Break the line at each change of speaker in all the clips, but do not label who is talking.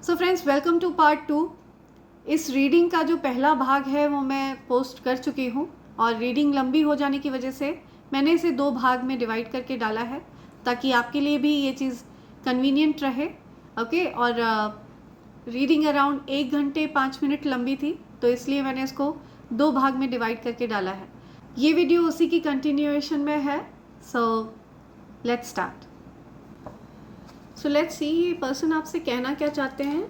So friends, welcome to part 2। इस reading का जो पहला भाग है वो मैं पोस्ट कर चुकी हूँ और रीडिंग लंबी हो जाने की वजह से मैंने इसे 2 भाग में डिवाइड करके डाला है ताकि आपके लिए भी ये चीज़ कन्वीनियंट रहे। ओके, और रीडिंग अराउंड 1 घंटे 5 मिनट लंबी थी, तो इसलिए मैंने इसको 2 भाग में डिवाइड करके डाला है। ये वीडियो उसी की कंटिन्यूएशन में है। So let's start. So let's see, ये पर्सन आपसे कहना क्या चाहते हैं,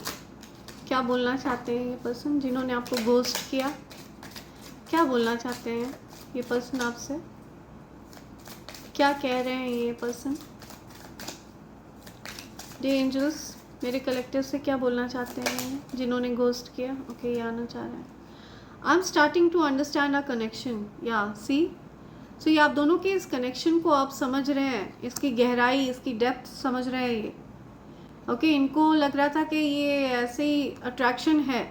क्या बोलना चाहते हैं ये पर्सन जिन्होंने आपको गोस्ट किया। क्या बोलना चाहते हैं ये पर्सन आपसे, क्या कह रहे हैं ये पर्सन। डे एंजल्स, मेरे कलेक्टिव से क्या बोलना चाहते हैं जिन्होंने गोस्ट किया। ओके, ये आना चाह रहे हैं। I am starting to understand a connection. या सी, सो ये आप दोनों के इस कनेक्शन को आप समझ रहे हैं, इसकी गहराई, इसकी डेप्थ समझ रहे हैं ये। ओके, इनको लग रहा था कि ये ऐसे ही अट्रैक्शन है,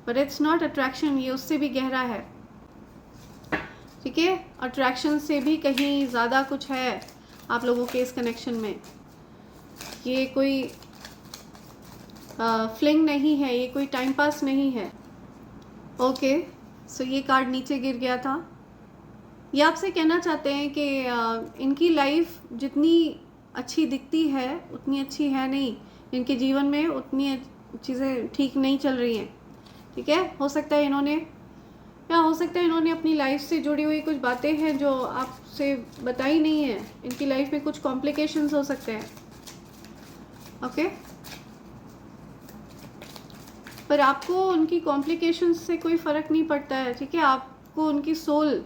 बट इट्स नॉट अट्रैक्शन, ये उससे भी गहरा है। ठीक है, अट्रैक्शन से भी कहीं ज़्यादा कुछ है आप लोगों के इस कनेक्शन में। ये कोई फ्लिंग नहीं है, ये कोई टाइम पास नहीं है। ओके, सो ये कार्ड नीचे गिर गया था। ये आपसे कहना चाहते हैं कि इनकी लाइफ जितनी अच्छी दिखती है उतनी अच्छी है नहीं, इनके जीवन में उतनी चीज़ें ठीक नहीं चल रही हैं। ठीक है, हो सकता है इन्होंने, या हो सकता है इन्होंने अपनी लाइफ से जुड़ी हुई कुछ बातें हैं जो आपसे बताई नहीं है। इनकी लाइफ में कुछ कॉम्प्लिकेशंस हो सकते हैं। ओके, पर आपको उनकी कॉम्प्लिकेशंस से कोई फ़र्क नहीं पड़ता है। ठीक है, आपको उनकी सोल,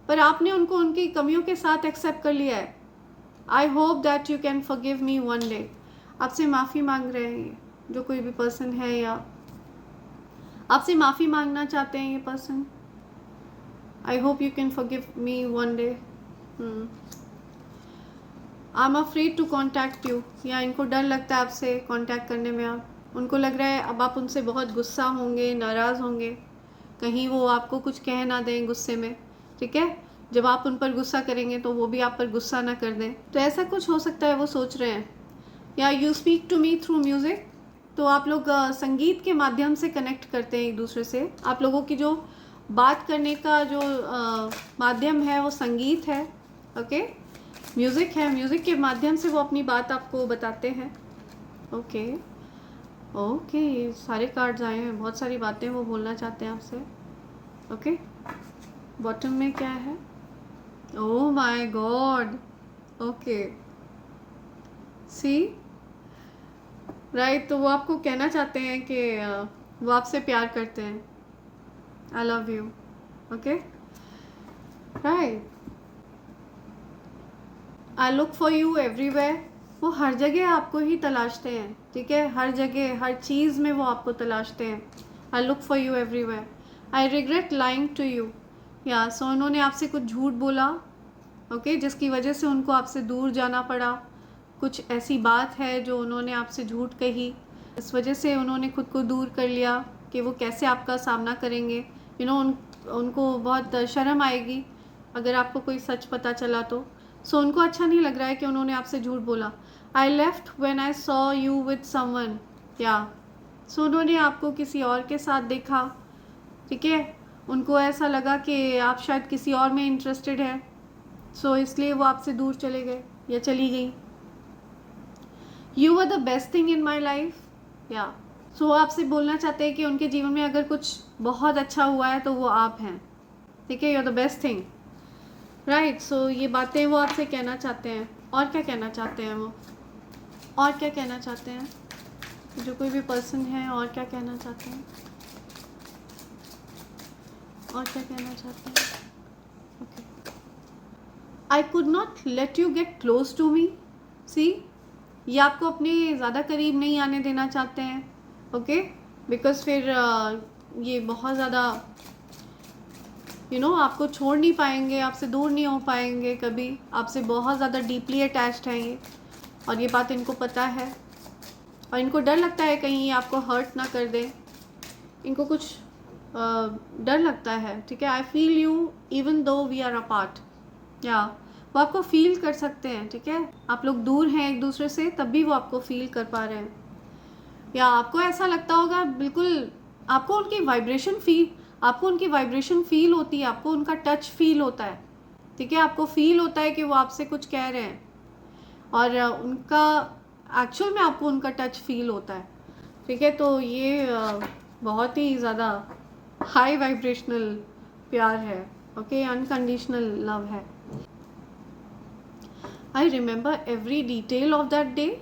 पर आपने उनको उनकी कमियों के साथ एक्सेप्ट कर लिया है। I hope that you can forgive me one day. आपसे माफ़ी मांग रहे हैं ये जो कोई भी पर्सन है, या आपसे माफ़ी मांगना चाहते हैं ये person. I hope you can forgive me one day. I am afraid to contact you, या इनको डर लगता है आपसे कॉन्टैक्ट करने में। आप उनको लग रहा है अब आप उनसे बहुत गुस्सा होंगे, नाराज़ होंगे, कहीं वो आपको कुछ कह ना दें गुस्से में। ठीक है, जब आप उन पर गुस्सा करेंगे तो वो भी आप पर गुस्सा ना कर दें, तो ऐसा कुछ हो सकता है वो सोच रहे हैं। या you speak to me through music, तो आप लोग संगीत के माध्यम से कनेक्ट करते हैं एक दूसरे से। आप लोगों की जो बात करने का जो माध्यम है वो संगीत है। ओके, म्यूज़िक है, म्यूज़िक के माध्यम से वो अपनी बात आपको बताते हैं। ओके ओके, सारे कार्ड्स आए हैं, बहुत सारी बातें वो बोलना चाहते हैं आपसे। ओके, बॉटम में क्या है? Oh my God. Okay, see right, तो वो आपको कहना चाहते हैं कि वो आपसे प्यार करते हैं। I love you. Okay, right, I look for you everywhere. वो हर जगह आपको ही तलाशते हैं। ठीक है, हर जगह, हर चीज़ में वो आपको तलाशते हैं। I look for you everywhere. I regret lying to you. या सो उन्होंने आपसे कुछ झूठ बोला, ओके, जिसकी वजह से उनको आपसे दूर जाना पड़ा। कुछ ऐसी बात है जो उन्होंने आपसे झूठ कही, इस वजह से उन्होंने खुद को दूर कर लिया कि वो कैसे आपका सामना करेंगे। उनको बहुत शर्म आएगी अगर आपको कोई सच पता चला तो। सो उनको अच्छा नहीं लग रहा है कि उन्होंने आपसे झूठ बोला। I left when I saw you with someone. या सो उन्होंने आपको किसी और के साथ देखा। ठीक है, उनको ऐसा लगा कि आप शायद किसी और में इंटरेस्टेड है, सो इसलिए वो आपसे दूर चले गए या चली गई। You were the best thing in my life. या सो आपसे बोलना चाहते हैं कि उनके जीवन में अगर कुछ बहुत अच्छा हुआ है तो वो आप हैं। ठीक है, you are the best thing, right. So ये बातें वो आपसे कहना चाहते हैं। और क्या कहना चाहते हैं वो, और क्या कहना चाहते हैं जो कोई भी पर्सन है, और क्या कहना चाहते हैं, और क्या कहना चाहते हैं। Okay, I could not let you get close to me. See, ये आपको अपने ज़्यादा करीब नहीं आने देना चाहते हैं। ओके, बिकॉज फिर ये बहुत ज़्यादा आपको छोड़ नहीं पाएंगे, आपसे दूर नहीं हो पाएंगे कभी, आपसे बहुत ज़्यादा डीपली अटैच्ड हैं ये, और ये बात इनको पता है। और इनको डर लगता है कहीं ये आपको हर्ट ना कर दे, इनको कुछ डर लगता है। ठीक है, I feel you even though we are apart. या वो आपको फील कर सकते हैं। ठीक है, आप लोग दूर हैं एक दूसरे से, तब भी वो आपको फील कर पा रहे हैं। या आपको ऐसा लगता होगा बिल्कुल, आपको उनकी वाइब्रेशन फील होती है, आपको उनका टच फील होता है, ठीक है, आपको फील होता है कि वो आपसे कुछ कह रहे हैं, और उनका एक्चुअल में आपको उनका टच फील होता है, ठीक है। तो ये बहुत ही ज़्यादा हाई वाइब्रेशनल प्यार है, ओके, अनकंडीशनल लव है। I remember every detail of that day.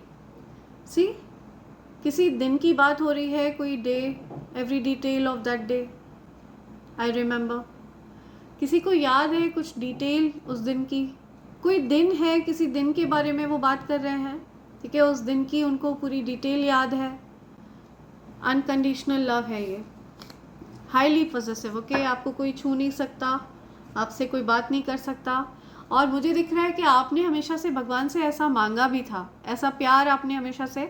See, किसी दिन की बात हो रही है, कोई day, every detail of that day I remember. किसी को याद है कुछ डिटेल उस दिन की, कोई दिन है, किसी दिन के बारे में वो बात कर रहे हैं, ठीक है, उस दिन की उनको पूरी डिटेल याद है। अनकंडीशनल लव है ये, हाईली पॉजिटिव, ओके। आपको कोई छू नहीं सकता, आपसे कोई बात नहीं कर सकता, और मुझे दिख रहा है कि आपने हमेशा से भगवान से ऐसा मांगा भी था, ऐसा प्यार आपने हमेशा से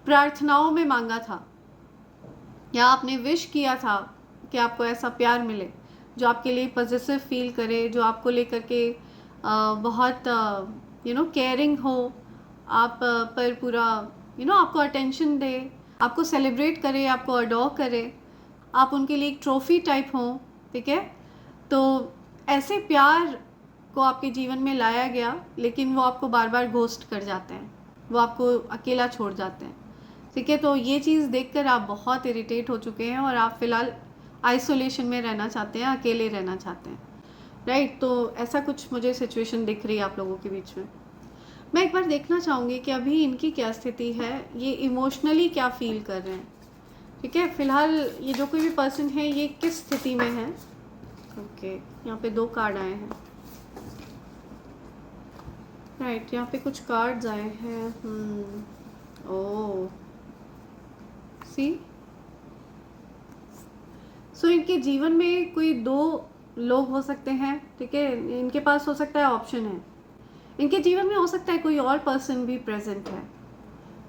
प्रार्थनाओं में मांगा था, या आपने विश किया था कि आपको ऐसा प्यार मिले जो आपके लिए पॉजिटिव फील करे, जो आपको लेकर के बहुत केयरिंग हो, आप पर पूरा आपको अटेंशन दे, आपको सेलिब्रेट करे, आपको अडोर करे, आप उनके लिए एक ट्रॉफी टाइप हो, ठीक है। तो ऐसे प्यार को आपके जीवन में लाया गया, लेकिन वो आपको बार बार घोस्ट कर जाते हैं, वो आपको अकेला छोड़ जाते हैं, ठीक है। तो ये चीज़ देखकर आप बहुत इरिटेट हो चुके हैं और आप फ़िलहाल आइसोलेशन में रहना चाहते हैं, अकेले रहना चाहते हैं, राइट। तो ऐसा कुछ मुझे सिचुएशन दिख रही है आप लोगों के बीच में। मैं एक बार देखना चाहूँगी कि अभी इनकी क्या स्थिति है, ये इमोशनली क्या फील कर रहे हैं, ठीक है। फ़िलहाल ये जो कोई भी पर्सन है ये किस स्थिति में है, ओके। यहाँ पे 2 कार्ड आए हैं, राइट। यहाँ पे कुछ कार्ड्स आए हैं, ओह, सी। सो इनके जीवन में कोई 2 लोग हो सकते हैं, ठीक है। इनके पास हो सकता है ऑप्शन है, इनके जीवन में हो सकता है कोई और पर्सन भी प्रेजेंट है,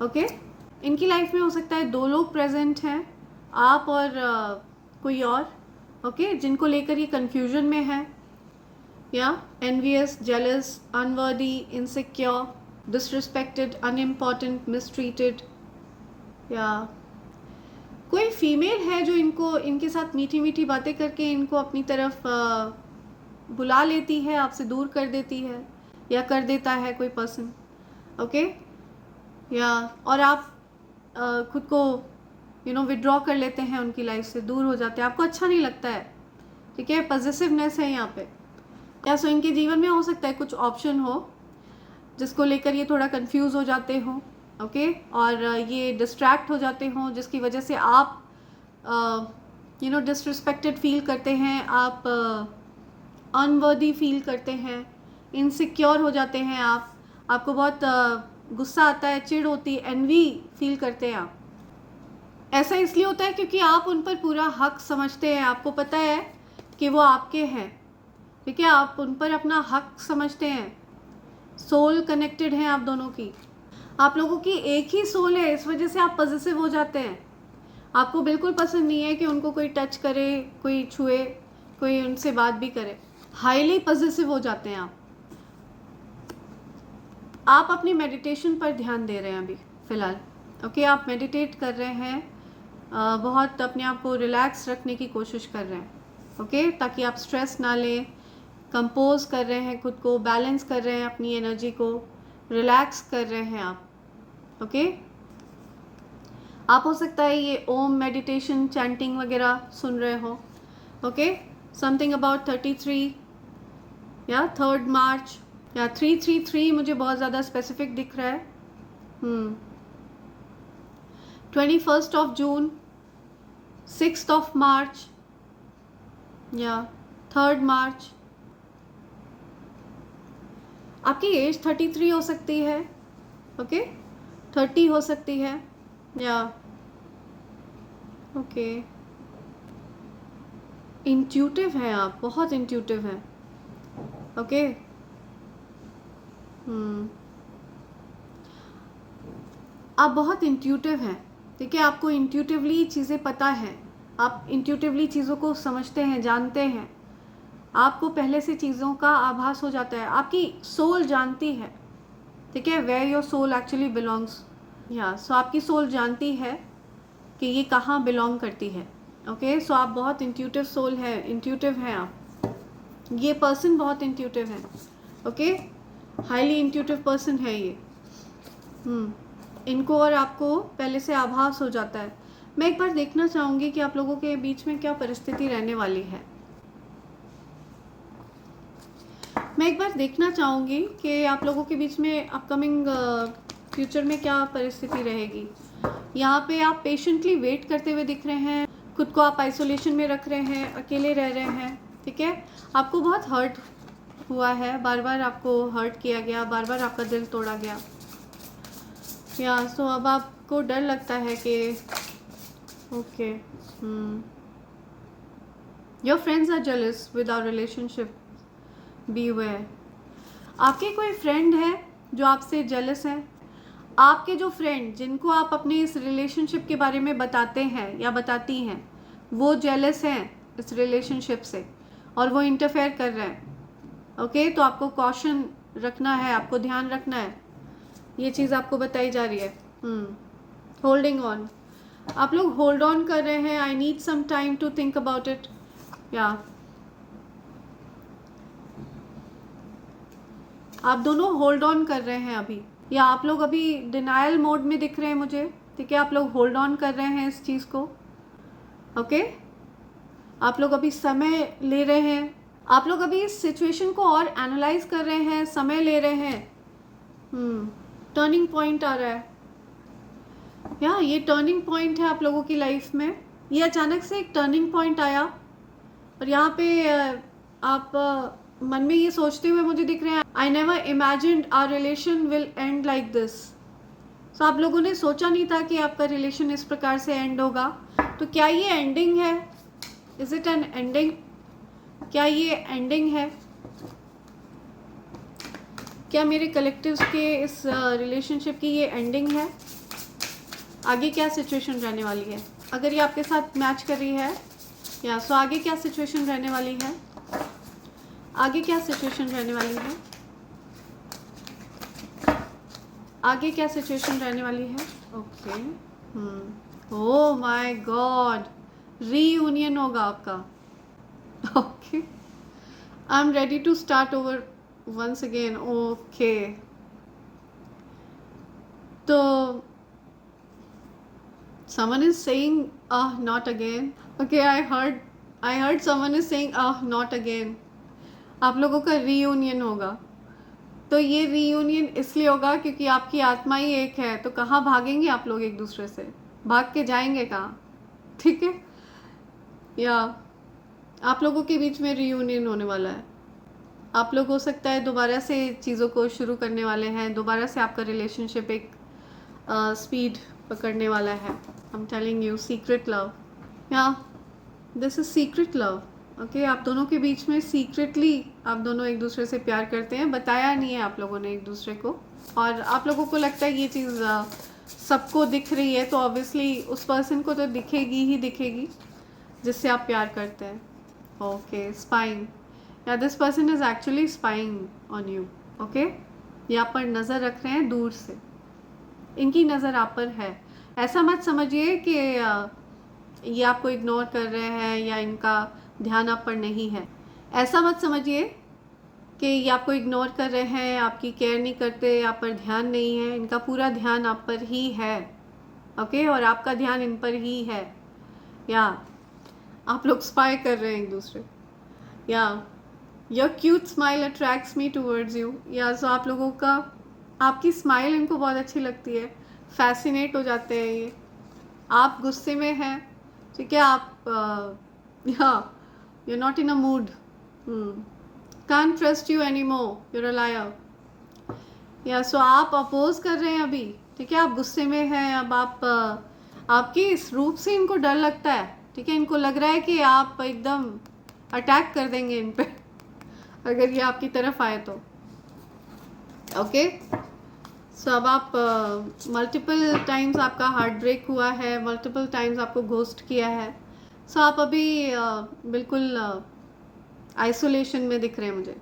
ओके। इनकी लाइफ में हो सकता है 2 लोग प्रेजेंट हैं, आप और कोई और, ओके, जिनको लेकर ये कंफ्यूजन में है, या envious, jealous, unworthy, insecure, disrespected, unimportant, mistreated, या कोई फीमेल है जो इनके साथ मीठी मीठी बातें करके इनको अपनी तरफ बुला लेती है, आपसे दूर कर देती है, या कर देता है कोई पर्सन, ओके। या और आप खुद को विड्रॉ कर लेते हैं, उनकी लाइफ से दूर हो जाते हैं, आपको अच्छा नहीं लगता है, ठीक है। पॉजिटिवनेस है यहाँ पे। या सो इनके जीवन में हो सकता है कुछ ऑप्शन हो जिसको लेकर ये थोड़ा कंफ्यूज हो जाते हो, ओके, और ये डिस्ट्रैक्ट हो जाते हों, जिसकी वजह से आप डिसरिस्पेक्टेड फील करते हैं, आप अनवर्दी फील करते हैं, इनसिक्योर हो जाते हैं, आपको बहुत गुस्सा आता है, चिढ़ होती है, एनवी फील करते हैं आप। ऐसा इसलिए होता है क्योंकि आप उन पर पूरा हक समझते हैं, आपको पता है कि वो आपके हैं, ठीक है, आप उन पर अपना हक समझते हैं, सोल कनेक्टेड है आप दोनों की, आप लोगों की एक ही सोल है, इस वजह से आप पॉजिटिव हो जाते हैं। आपको बिल्कुल पसंद नहीं है कि उनको कोई टच करे, कोई छुए, कोई उनसे बात भी करे, हाईली पॉजिटिव हो जाते हैं आप अपनी मेडिटेशन पर ध्यान दे रहे हैं अभी फ़िलहाल, ओके। आप मेडिटेट कर रहे हैं, बहुत अपने आप को रिलैक्स रखने की कोशिश कर रहे हैं, ओके, ताकि आप स्ट्रेस ना लें, कंपोज कर रहे हैं खुद को, बैलेंस कर रहे हैं अपनी एनर्जी को, रिलैक्स कर रहे हैं आप, ओके। आप हो सकता है ये ओम मेडिटेशन चैंटिंग वगैरह सुन रहे हो, ओके। समथिंग अबाउट 33 या 3 मार्च या 333 मुझे बहुत ज़्यादा स्पेसिफिक दिख रहा है, 21 ऑफ जून, 6 ऑफ मार्च या 3 मार्च। आपकी एज 33 हो सकती है, ओके, 30 हो सकती है, या ओके। इंट्यूटिव हैं आप, बहुत इंट्यूटिव हैं, ओके। आप बहुत इंट्यूटिव हैं, ठीक है, आपको इंट्यूटिवली चीज़ें पता है, आप इंट्यूटिवली चीज़ों को समझते हैं, जानते हैं, आपको पहले से चीज़ों का आभास हो जाता है, आपकी सोल जानती है, ठीक है, where your soul actually belongs, या सो आपकी सोल जानती है कि ये कहाँ बिलोंग करती है। ओके, सो आप बहुत इंट्यूटिव सोल है, इंट्यूटिव हैं आप, ये पर्सन बहुत इंट्यूटिव है। ओके, हाईली इंट्यूटिव पर्सन है ये। इनको और आपको पहले से आभास हो जाता है। मैं एक बार देखना चाहूँगी कि आप लोगों के बीच में क्या परिस्थिति रहने वाली है। मैं एक बार देखना चाहूँगी कि आप लोगों के बीच में अपकमिंग फ्यूचर में क्या परिस्थिति रहेगी। यहाँ पे आप पेशेंटली वेट करते हुए दिख रहे हैं, खुद को आप आइसोलेशन में रख रहे हैं, अकेले रह रहे हैं, ठीक है। आपको बहुत हर्ट हुआ है, बार बार आपको हर्ट किया गया, बार बार आपका दिल तोड़ा गया, या सो अब आपको डर लगता है कि okay, your friends are jealous with our relationship, be aware. आपके कोई फ्रेंड है जो आपसे जेलस है। आपके जो फ्रेंड जिनको आप अपने इस रिलेशनशिप के बारे में बताते हैं या बताती हैं, वो जेलस हैं इस रिलेशनशिप से और वो इंटरफेयर कर रहे हैं। ओके, तो आपको कॉशन रखना है, आपको ध्यान रखना है, ये चीज़ आपको बताई जा रही है। होल्डिंग ऑन, आप लोग होल्ड ऑन कर रहे हैं। I need some time to think about it, या आप दोनों होल्ड ऑन कर रहे हैं अभी, या आप लोग अभी डिनायल मोड में दिख रहे हैं मुझे, ठीक है। आप लोग होल्ड ऑन कर रहे हैं इस चीज़ को। ओके, आप लोग अभी समय ले रहे हैं, आप लोग अभी इस सिचुएशन को और एनालाइज कर रहे हैं, समय ले रहे हैं। टर्निंग पॉइंट आ रहा है, या ये टर्निंग पॉइंट है आप लोगों की लाइफ में। ये अचानक से एक टर्निंग पॉइंट आया और यहाँ पे आप मन में ये सोचते हुए मुझे दिख रहे हैं, I never imagined our relation will end like this. तो आप लोगों ने सोचा नहीं था कि आपका रिलेशन इस प्रकार से एंड होगा। तो क्या ये एंडिंग है? Is it an ending? क्या ये एंडिंग है? क्या मेरे कलेक्टिव्स के इस रिलेशनशिप की ये एंडिंग है? आगे क्या सिचुएशन रहने वाली है? अगर ये आपके साथ मैच कर रही है, या सो आगे क्या सिचुएशन रहने वाली है? आगे क्या सिचुएशन रहने वाली है? आगे क्या सिचुएशन रहने वाली है? Okay, oh my god, reunion होगा आपका। Okay, I am ready to start over once again. Okay, तो someone is saying not again. Okay, I heard someone is saying not again. आप लोगों का रीयूनियन होगा। तो ये रीयूनियन इसलिए होगा क्योंकि आपकी आत्मा ही एक है, तो कहाँ भागेंगे आप लोग एक दूसरे से? भाग के जाएंगे कहाँ? ठीक है, या आप लोगों के बीच में रीयूनियन होने वाला है। आप लोग हो सकता है दोबारा से चीज़ों को शुरू करने वाले हैं, दोबारा से आपका रिलेशनशिप एक स्पीड पकड़ने वाला है। I am telling you, secret love, या this is secret love. Okay, आप दोनों के बीच में सीक्रेटली आप दोनों एक दूसरे से प्यार करते हैं, बताया नहीं है आप लोगों ने एक दूसरे को, और आप लोगों को लगता है ये चीज़ सबको दिख रही है, तो ऑब्वियसली उस पर्सन को तो दिखेगी ही दिखेगी जिससे आप प्यार करते हैं। ओके, स्पाइंग, या this person is actually spying on you. Okay, ये आप पर नज़र रख रहे हैं दूर से, इनकी नज़र आप पर है। ऐसा मत समझिए कि ये आपको इग्नोर कर रहे हैं या इनका ध्यान आप पर नहीं है। ऐसा मत समझिए कि ये आपको इग्नोर कर रहे हैं, आपकी केयर नहीं करते, आप पर ध्यान नहीं है। इनका पूरा ध्यान आप पर ही है। ओके, और आपका ध्यान इन पर ही है, या आप लोग स्पाई कर रहे हैं एक दूसरे, या your cute smile attracts me towards you, या सो आप लोगों का आपकी स्माइल इनको बहुत अच्छी लगती है, फैसिनेट हो जाते हैं ये। आप गुस्से में हैं, ठीक है, आप या you are not in a mood, can't trust you any more, you are a liar, या सो आप अपोज कर रहे हैं अभी, ठीक है, आप गुस्से में हैं। अब आप आपके इस रूप से इनको डर लगता है, ठीक है, इनको लग रहा है कि आप एकदम अटैक कर देंगे इन पे अगर ये आपकी तरफ आए तो। ओके, सो अब आप मल्टीपल टाइम्स आपका हार्ट ब्रेक हुआ है, मल्टीपल टाइम्स आपको घोस्ट किया है। सो आप अभी बिल्कुल आइसोलेशन में दिख रहे हैं मुझे।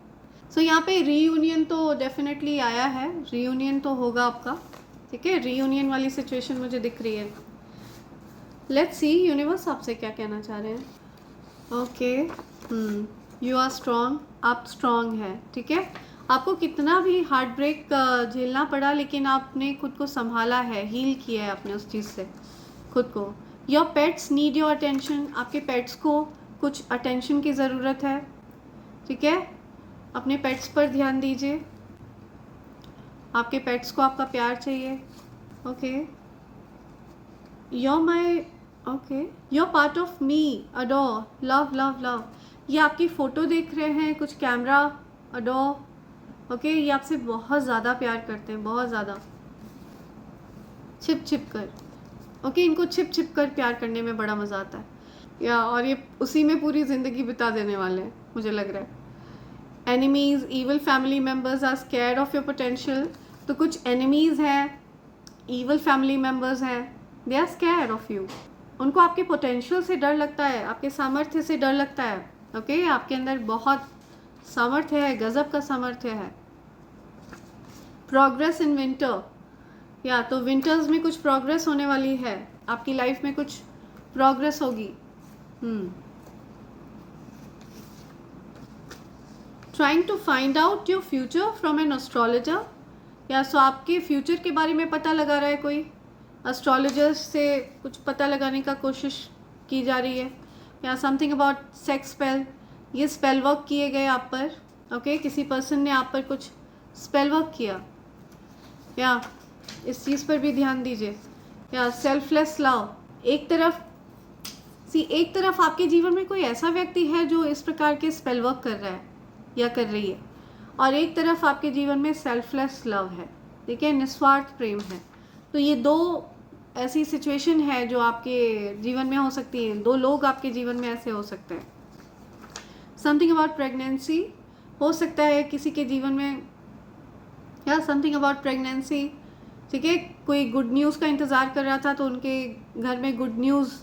सो यहाँ पे रीयूनियन तो डेफिनेटली आया है, रीयूनियन तो होगा आपका, ठीक है, रीयूनियन वाली सिचुएशन मुझे दिख रही है। लेट्स सी यूनिवर्स आपसे क्या कहना चाह रहे हैं। ओके, यू आर स्ट्रॉन्ग, आप स्ट्रॉन्ग हैं, ठीक है। आपको कितना भी हार्ट ब्रेक झेलना पड़ा, लेकिन आपने खुद को संभाला है, हील किया है आपने उस चीज़ से खुद को। Your pets need your attention, आपके पेट्स को कुछ अटेंशन की ज़रूरत है, ठीक है। अपने पेट्स पर ध्यान दीजिए, आपके पेट्स को आपका प्यार चाहिए। Okay, your my, okay, your part of me, adore, love love love. ये आपकी फ़ोटो देख रहे हैं कुछ कैमरा, अडोर, ओके। ये आपसे बहुत ज़्यादा प्यार करते हैं, बहुत ज़्यादा, छिप छिप कर, ओके। इनको छिप छिप कर प्यार करने में बड़ा मज़ा आता है, या और ये उसी में पूरी ज़िंदगी बिता देने वाले हैं, मुझे लग रहा है। Enemies, evil family members are scared of your potential. तो कुछ एनिमीज़ हैं, ईवल फैमिली मेम्बर्स हैं, they are scared of you. उनको आपके पोटेंशियल से डर लगता है, आपके सामर्थ्य से डर लगता है, ओके। आपके अंदर बहुत सामर्थ्य है, गजब का सामर्थ्य है। प्रोग्रेस इन विंटर, या तो विंटर्स में कुछ प्रोग्रेस होने वाली है, आपकी लाइफ में कुछ प्रोग्रेस होगी। Trying to find out your future from an astrologer, या सो आपके फ्यूचर के बारे में पता लगा रहा है कोई, एस्ट्रोलॉजर से कुछ पता लगाने का कोशिश की जा रही है। या समथिंग अबाउट सेक्स स्पेल, ये स्पेल वर्क किए गए आप पर, ओके। किसी पर्सन ने आप पर कुछ स्पेल वर्क किया, या इस चीज़ पर भी ध्यान दीजिए। या सेल्फलेस लव, एक तरफ आपके जीवन में कोई ऐसा व्यक्ति है जो इस प्रकार के स्पेल वर्क कर रहा है या कर रही है, और एक तरफ आपके जीवन में सेल्फलेस लव है, ठीक है, निस्वार्थ प्रेम है। तो ये दो ऐसी सिचुएशन है जो आपके जीवन में हो सकती है, दो लोग आपके जीवन में ऐसे हो सकते हैं। समथिंग अबाउट प्रेगनेंसी, हो सकता है किसी के जीवन में, या समथिंग अबाउट प्रेगनेंसी, ठीक है। कोई गुड न्यूज़ का इंतज़ार कर रहा था तो उनके घर में गुड न्यूज़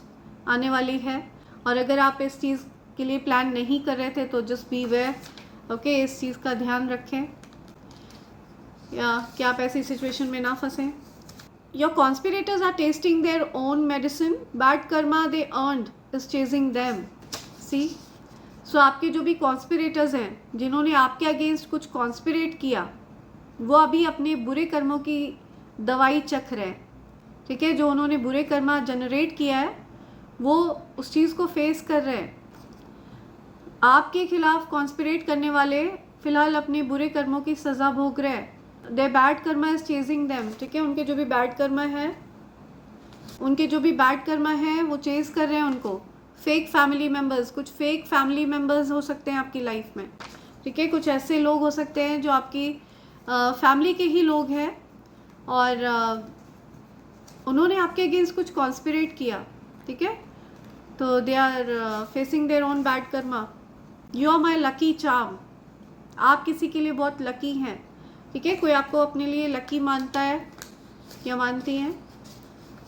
आने वाली है। और अगर आप इस चीज़ के लिए प्लान नहीं कर रहे थे तो जस्ट बी वेयर, ओके। इस चीज़ का ध्यान रखें, या कि आप ऐसी सिचुएशन में ना फंसें। Your conspirators are testing their own medicine, bad karma they earned is chasing them, see. So आपके जो भी कॉन्स्पिरेटर्स हैं, जिन्होंने आपके अगेंस्ट कुछ कॉन्स्पिरेट किया, वो अभी अपने बुरे कर्मों की दवाई चख रहे हैं, ठीक है। जो उन्होंने बुरे कर्मा जनरेट किया है वो उस चीज़ को फेस कर रहे हैं। आपके खिलाफ कॉन्स्पिरेट करने वाले फिलहाल अपने बुरे कर्मों की सज़ा भोग रहे हैं। They bad karma is chasing them, ठीक है। उनके जो भी बैड कर्मा है वो चेज कर रहे हैं उनको। फेक फैमिली मेम्बर्स, कुछ फेक फैमिली मेम्बर्स हो सकते हैं आपकी लाइफ में, ठीक है। कुछ ऐसे लोग हो सकते हैं जो आपकी फैमिली के ही लोग हैं, और उन्होंने आपके अगेंस्ट कुछ कॉन्स्पिरेट किया, ठीक है। तो they are facing their own bad karma. You are my lucky charm, आप किसी के लिए बहुत लकी हैं, ठीक है। कोई आपको अपने लिए लकी मानता है या मानती हैं,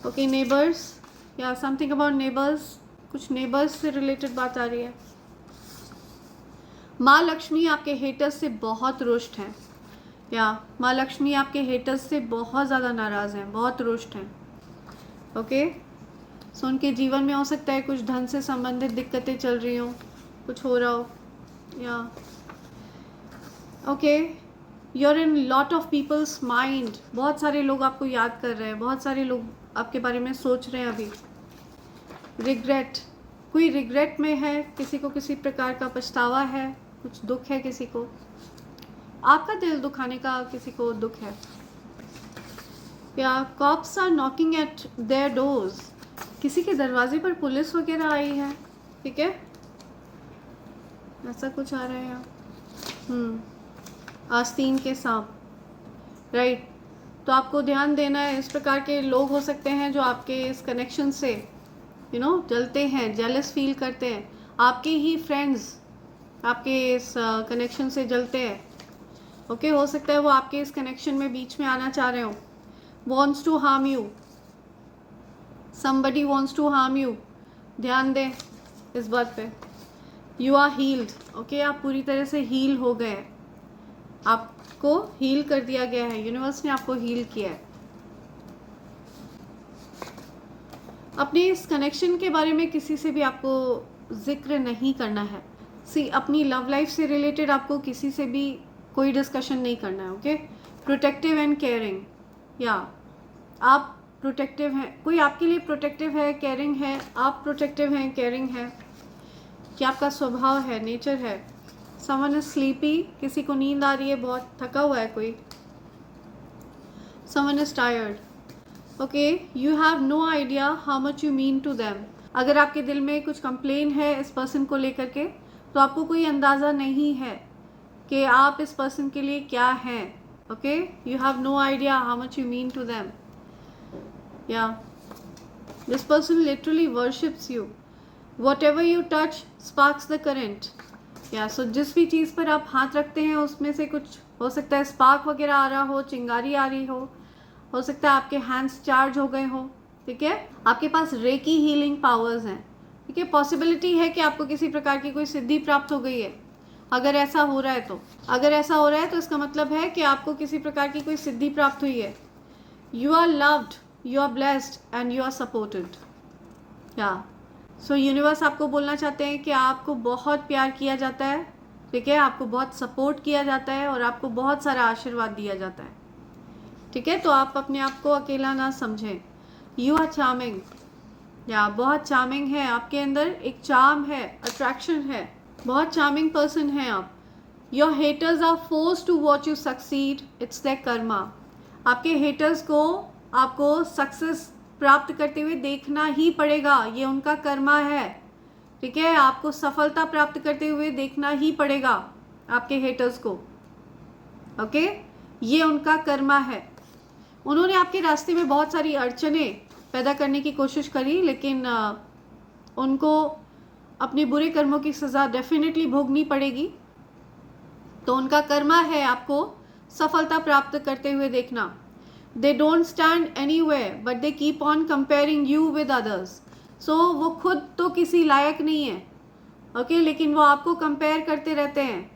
ओके। नेबर्स, या समथिंग अबाउट नेबर्स, कुछ नेबर्स से रिलेटेड बात आ रही है। माँ लक्ष्मी आपके हेटर्स से बहुत रुष्ट हैं, या माँ लक्ष्मी आपके हेटर्स से बहुत ज़्यादा नाराज़ हैं, बहुत रुष्ट हैं, ओके। सो उनके जीवन में हो सकता है कुछ धन से संबंधित दिक्कतें चल रही हों, कुछ हो रहा हो, या okay. You're in lot of people's mind, बहुत सारे लोग आपको याद कर रहे हैं, बहुत सारे लोग आपके बारे में सोच रहे हैं अभी। रिग्रेट, कोई रिग्रेट में है, किसी को किसी प्रकार का पछतावा है, कुछ दुख है, किसी को आपका दिल दुखाने का किसी को दुख है। या cops are knocking at their doors, किसी के दरवाजे पर पुलिस वगैरह आई है, ठीक है, ऐसा कुछ आ रहा है यहाँ। आस्तीन के सांप, राइट। तो आपको ध्यान देना है, इस प्रकार के लोग हो सकते हैं जो आपके इस कनेक्शन से जलते हैं, जेलस फील करते हैं। आपके ही फ्रेंड्स आपके इस कनेक्शन से जलते हैं, ओके। हो सकता है वो आपके इस कनेक्शन में बीच में आना चाह रहे हो। Wants to harm you, somebody wants to harm you, ध्यान दें इस बात पे। You are healed, okay. आप पूरी तरह से हील हो गए, आपको हील कर दिया गया है, यूनिवर्स ने आपको हील किया है। अपने इस कनेक्शन के बारे में किसी से भी आपको जिक्र नहीं करना है। अपनी लव लाइफ से रिलेटेड आपको किसी से भी कोई डिस्कशन नहीं करना है। ओके, प्रोटेक्टिव एंड केयरिंग, या आप प्रोटेक्टिव हैं, कोई आपके लिए प्रोटेक्टिव है, केयरिंग है, आप प्रोटेक्टिव हैं, केयरिंग है, क्या आपका स्वभाव है, नेचर है। समवन इज स्लीपी, किसी को नींद आ रही है, बहुत थका हुआ है कोई। Someone is tired. Okay, you have no idea how much you mean to them. अगर आपके दिल में कुछ कंप्लेन है इस पर्सन को लेकर के, तो आपको कोई अंदाज़ा नहीं है कि आप इस पर्सन के लिए क्या हैं। Okay, you have no idea how much you mean to them. या this person literally worships you, whatever you touch sparks the current. या सो जिस भी चीज़ पर आप हाथ रखते हैं उसमें से कुछ हो सकता है स्पार्क वगैरह आ रहा हो, चिंगारी आ रही हो सकता है आपके हैंड्स चार्ज हो गए हो। ठीक है, आपके पास रेकी हीलिंग पावर्स हैं। ठीक है, पॉसिबिलिटी है कि आपको किसी प्रकार की कोई सिद्धि प्राप्त हो गई है। अगर ऐसा हो रहा है तो इसका मतलब है कि आपको किसी प्रकार की कोई सिद्धि प्राप्त हुई है। You are loved, you are blessed and you are supported. या सो यूनिवर्स आपको बोलना चाहते हैं कि आपको बहुत प्यार किया जाता है। ठीक है, आपको बहुत सपोर्ट किया जाता है और आपको बहुत सारा आशीर्वाद दिया जाता है। ठीक है, तो आप अपने आप को अकेला ना समझें। यू आर चार्मिंग, या बहुत चार्मिंग है, आपके अंदर एक चार्म है, अट्रैक्शन है, बहुत चार्मिंग पर्सन है आप। Your haters are force to watch you succeed, it's their karma. आपके हेटर्स को आपको सक्सेस प्राप्त करते हुए देखना ही पड़ेगा, ये उनका कर्मा है। ठीक है, आपको सफलता प्राप्त करते हुए देखना ही पड़ेगा आपके हेटर्स को। ओके, ये उनका कर्मा है। उन्होंने आपके रास्ते में बहुत सारी अड़चनें पैदा करने की कोशिश करी, लेकिन उनको अपने बुरे कर्मों की सज़ा डेफिनेटली भोगनी पड़ेगी। तो उनका कर्मा है आपको सफलता प्राप्त करते हुए देखना। They don't stand anywhere but they keep on comparing you with others. So वो खुद तो किसी लायक नहीं है, ओके, लेकिन वो आपको कंपेयर करते रहते हैं,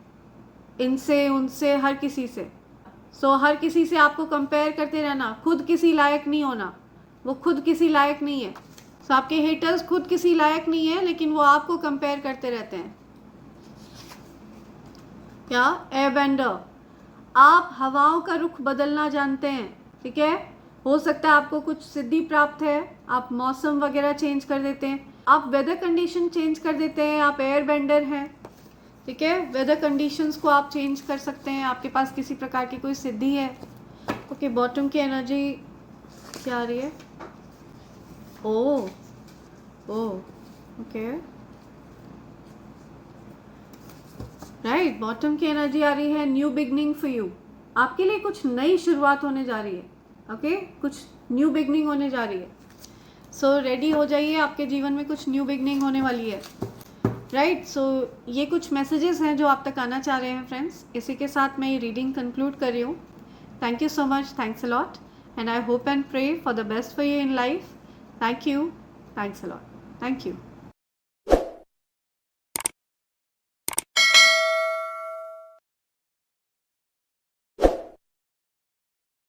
इनसे, उनसे, हर किसी से। सो हर किसी से आपको कंपेयर करते रहना, खुद किसी लायक नहीं होना। वो खुद किसी लायक नहीं है। सो आपके हेटर्स खुद किसी लायक नहीं है, लेकिन वो आपको कंपेयर करते रहते हैं। क्या एयरबेंडर, आप हवाओं का रुख बदलना जानते हैं। ठीक है, हो सकता है आपको कुछ सिद्धि प्राप्त है, आप मौसम वगैरह चेंज कर देते हैं, आप वेदर कंडीशन चेंज कर देते हैं, आप एयर बेंडर हैं। ठीक है, वेदर कंडीशंस को आप चेंज कर सकते हैं, आपके पास किसी प्रकार की कोई सिद्धि है। ओके, बॉटम की एनर्जी क्या आ रही है? ओ ओके, राइट, बॉटम की एनर्जी आ रही है न्यू बिगनिंग फॉर यू। आपके लिए कुछ नई शुरुआत होने जा रही है। ओके, कुछ न्यू बिगनिंग होने जा रही है। सो रेडी हो जाइए, आपके जीवन में कुछ न्यू बिगनिंग होने वाली है। राइट, सो ये कुछ मैसेजेस हैं जो आप तक आना चाह रहे हैं फ्रेंड्स। इसी के साथ मैं ये रीडिंग कंक्लूड कर रही हूँ। Thank you so much, thanks a lot, and I hope and pray for the best for you in life. Thank you, thanks a lot, thank you.